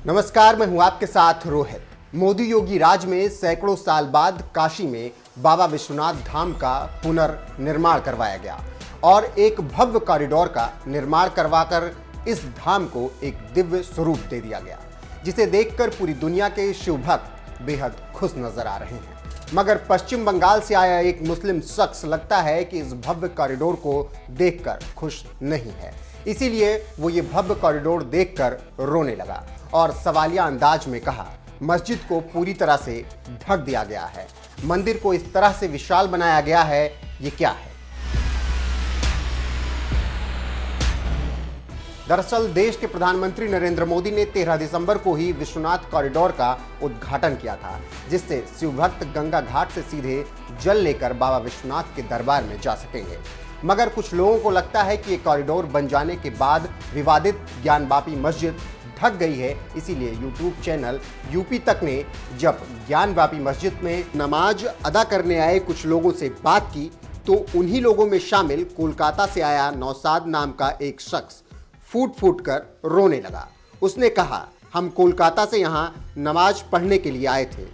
नमस्कार, मैं हूं आपके साथ रोहित। मोदी योगी राज में सैकड़ों साल बाद काशी में बाबा विश्वनाथ धाम का पुनर्निर्माण करवाया गया और एक भव्य कॉरिडोर का निर्माण करवाकर इस धाम को एक दिव्य स्वरूप दे दिया गया, जिसे देखकर पूरी दुनिया के शिव भक्त बेहद खुश नजर आ रहे हैं। मगर पश्चिम बंगाल से आया एक मुस्लिम शख्स लगता है कि इस भव्य कॉरिडोर को देखकर खुश नहीं है, इसीलिए वो ये भव्य कॉरिडोर देखकर रोने लगा और सवालिया अंदाज में कहा, मस्जिद को पूरी तरह से ढक दिया गया है, मंदिर को इस तरह से विशाल बनाया गया है, ये क्या है? दरअसल देश के प्रधानमंत्री नरेंद्र मोदी ने 13 दिसंबर को ही विश्वनाथ कॉरिडोर का उद्घाटन किया था, जिससे शिवभक्त गंगा घाट से सीधे जल लेकर बाबा विश्वनाथ के दरबार में जा सकेंगे। मगर कुछ लोगों को लगता है कि ये कॉरिडोर बन जाने के बाद विवादित ज्ञानवापी मस्जिद ढक गई है, इसीलिए यूट्यूब चैनल यूपी तक ने जब ज्ञानवापी मस्जिद में नमाज अदा करने आए कुछ लोगों से बात की, तो उन्हीं लोगों में शामिल कोलकाता से आया नौसाद नाम का एक शख्स फूट फूट कर रोने लगा। उसने कहा, हम कोलकाता से यहाँ नमाज पढ़ने के लिए आए थे,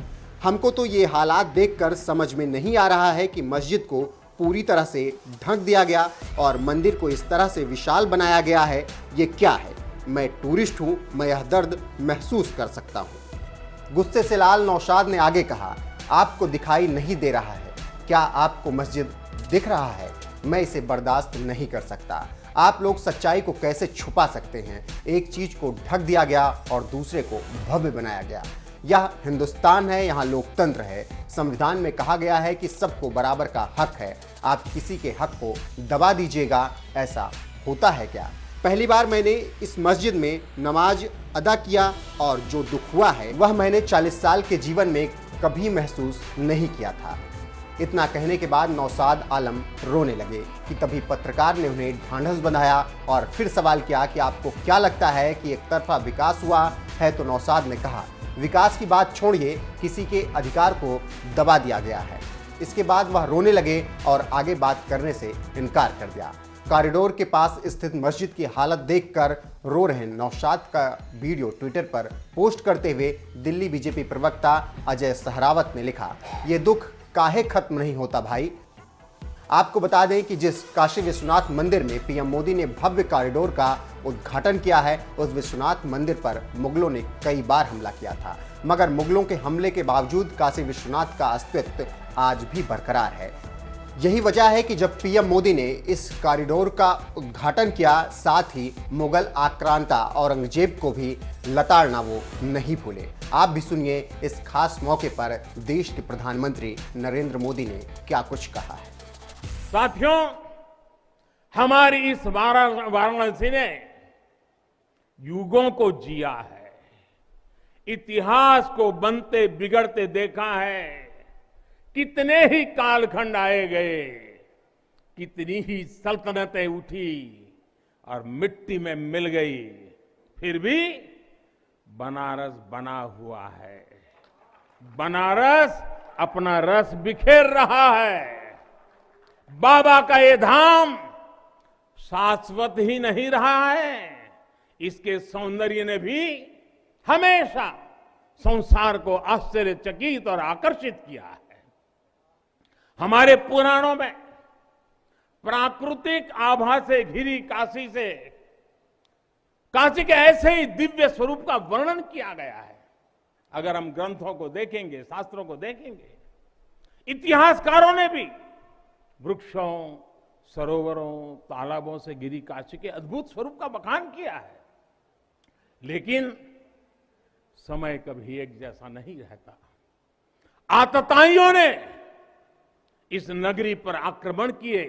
हमको तो ये हालात देखकर समझ में नहीं आ रहा है कि मस्जिद को पूरी तरह से ढक दिया गया और मंदिर को इस तरह से विशाल बनाया गया है, ये क्या है? मैं टूरिस्ट हूँ, मैं यह दर्द महसूस कर सकता हूँ। गुस्से से लाल नौशाद ने आगे कहा, आपको दिखाई नहीं दे रहा है क्या? आपको मस्जिद दिख रहा है? मैं इसे बर्दाश्त नहीं कर सकता। आप लोग सच्चाई को कैसे छुपा सकते हैं? एक चीज को ढक दिया गया और दूसरे को भव्य बनाया गया। यह हिंदुस्तान है, यहाँ लोकतंत्र है। संविधान में कहा गया है कि सबको बराबर का हक है। आप किसी के हक को दबा दीजिएगा, ऐसा होता है क्या? पहली बार मैंने इस मस्जिद में नमाज अदा किया और जो दुख हुआ है वह मैंने 40 साल के जीवन में कभी महसूस नहीं किया था। इतना कहने के बाद नौसाद आलम रोने लगे कि तभी पत्रकार ने उन्हें ढांढस बंधाया और फिर सवाल किया कि आपको क्या लगता है कि एक तरफा विकास हुआ है? तो नौसाद ने कहा, विकास की बात छोड़िए, किसी के अधिकार को दबा दिया गया है। इसके बाद वह रोने लगे और आगे बात करने से इनकार कर दिया। कॉरिडोर के पास स्थित मस्जिद की हालत देखकर रो रहे नौशाद का वीडियो ट्विटर पर पोस्ट करते हुए दिल्ली बीजेपी प्रवक्ता अजय सहरावत ने लिखा, ये दुख काहे खत्म नहीं होता भाई? आपको बता दें कि जिस काशी विश्वनाथ मंदिर में पीएम मोदी ने भव्य कॉरिडोर का उद्घाटन किया है, उस विश्वनाथ मंदिर पर मुगलों ने कई बार हमला किया था, मगर मुगलों के हमले के बावजूद काशी विश्वनाथ का अस्तित्व आज भी बरकरार है। यही वजह है कि जब पीएम मोदी ने इस कॉरिडोर का उद्घाटन किया, साथ ही मुगल आक्रांता औरंगजेब को भी लताड़ना वो नहीं भूले। आप भी सुनिए इस खास मौके पर देश के प्रधानमंत्री नरेंद्र मोदी ने क्या कुछ कहा है। साथियों, हमारी इस वाराणसी ने युगों को जिया है, इतिहास को बनते बिगड़ते देखा है। कितने ही कालखंड आए गए, कितनी ही सल्तनतें उठी और मिट्टी में मिल गई, फिर भी बनारस बना हुआ है। बनारस अपना रस बिखेर रहा है। बाबा का ये धाम शाश्वत ही नहीं रहा है, इसके सौंदर्य ने भी हमेशा संसार को आश्चर्यचकित और आकर्षित किया है। हमारे पुराणों में प्राकृतिक आभा से घिरी काशी के ऐसे ही दिव्य स्वरूप का वर्णन किया गया है। अगर हम ग्रंथों को देखेंगे, शास्त्रों को देखेंगे, इतिहासकारों ने भी वृक्षों, सरोवरों, तालाबों से घिरी काशी के अद्भुत स्वरूप का बखान किया है। लेकिन समय कभी एक जैसा नहीं रहता। आतताइयों ने इस नगरी पर आक्रमण किए,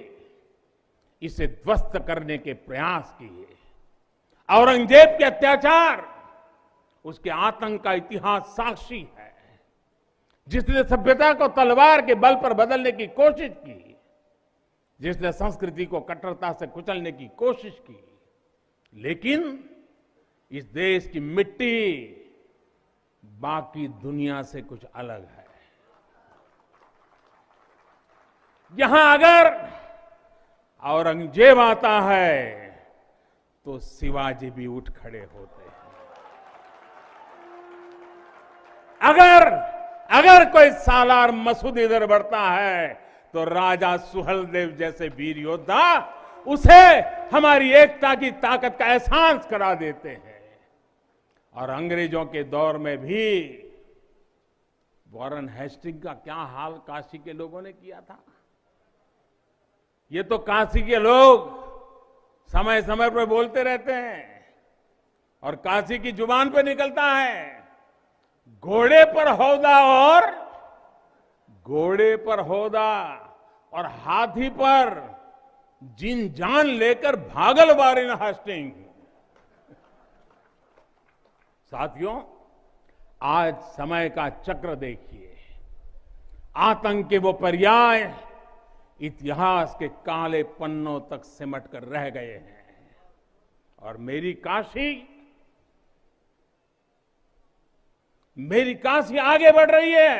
इसे ध्वस्त करने के प्रयास किए। औरंगजेब के अत्याचार, उसके आतंक का इतिहास साक्षी है। जिसने सभ्यता को तलवार के बल पर बदलने की कोशिश की, जिसने संस्कृति को कट्टरता से कुचलने की कोशिश की, लेकिन इस देश की मिट्टी बाकी दुनिया से कुछ अलग है। यहां अगर औरंगजेब आता है तो शिवाजी भी उठ खड़े होते हैं। अगर कोई सालार मसूद इधर बढ़ता है तो राजा सुहेलदेव जैसे वीर योद्धा उसे हमारी एकता की ताकत का एहसास करा देते हैं। और अंग्रेजों के दौर में भी वॉरेन हेस्टिंग का क्या हाल काशी के लोगों ने किया था। ये तो काशी के लोग समय समय पर बोलते रहते हैं और काशी की जुबान पे निकलता है, घोड़े पर हौदा और हाथी पर जिन जान लेकर भागल वॉरेन हेस्टिंग। साथियों, आज समय का चक्र देखिए, आतंक के वो पर्याय इतिहास के काले पन्नों तक सिमट कर रह गए हैं और मेरी काशी आगे बढ़ रही है,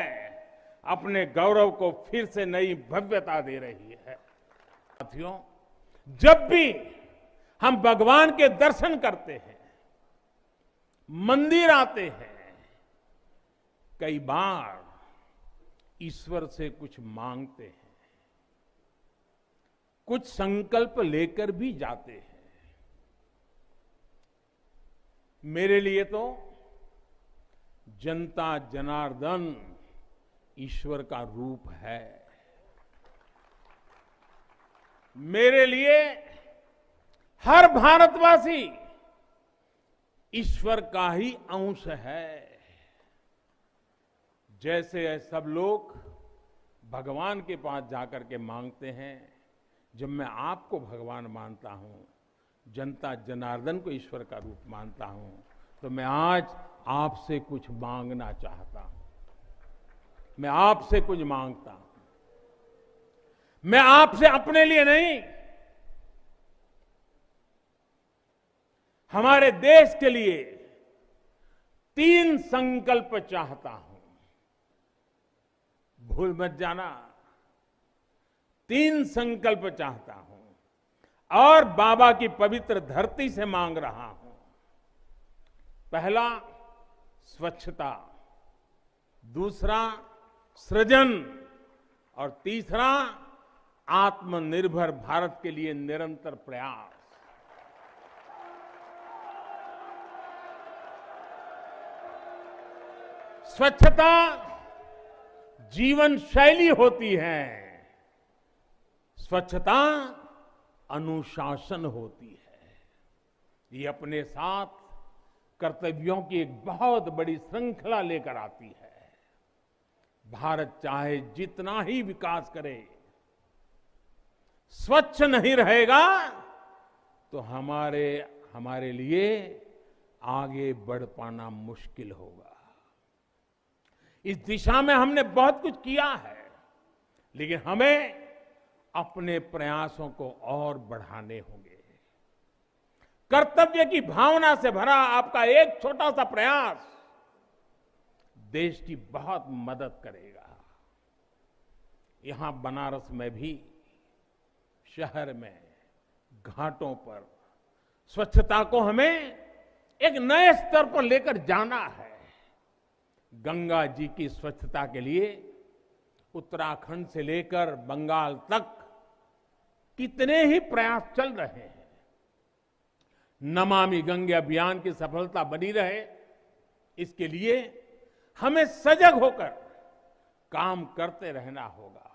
अपने गौरव को फिर से नई भव्यता दे रही है। साथियों, जब भी हम भगवान के दर्शन करते हैं, मंदिर आते हैं, कई बार ईश्वर से कुछ मांगते हैं, कुछ संकल्प लेकर भी जाते हैं। मेरे लिए तो जनता जनार्दन ईश्वर का रूप है। मेरे लिए हर भारतवासी ईश्वर का ही अंश है। जैसे सब लोग भगवान के पास जाकर के मांगते हैं, जब मैं आपको भगवान मानता हूं, जनता जनार्दन को ईश्वर का रूप मानता हूं, तो मैं आज आपसे कुछ मांगना चाहता हूं। मैं आपसे कुछ मांगता हूं। मैं आपसे अपने लिए नहीं, हमारे देश के लिए 3 संकल्प चाहता हूं। भूल मत जाना, 3 संकल्प चाहता हूं और बाबा की पवित्र धरती से मांग रहा हूं। पहला, स्वच्छता, दूसरा, सृजन और तीसरा, आत्मनिर्भर भारत के लिए निरंतर प्रयास। स्वच्छता जीवन शैली होती है, स्वच्छता अनुशासन होती है। ये अपने साथ कर्तव्यों की एक बहुत बड़ी श्रृंखला लेकर आती है। भारत चाहे जितना ही विकास करे, स्वच्छ नहीं रहेगा तो हमारे लिए आगे बढ़ पाना मुश्किल होगा। इस दिशा में हमने बहुत कुछ किया है, लेकिन हमें अपने प्रयासों को और बढ़ाने होंगे। कर्तव्य की भावना से भरा आपका एक छोटा सा प्रयास देश की बहुत मदद करेगा। यहां बनारस में भी, शहर में, घाटों पर स्वच्छता को हमें एक नए स्तर पर लेकर जाना है। गंगा जी की स्वच्छता के लिए उत्तराखंड से लेकर बंगाल तक कितने ही प्रयास चल रहे हैं। नमामि गंगे अभियान की सफलता बनी रहे, इसके लिए हमें सजग होकर काम करते रहना होगा।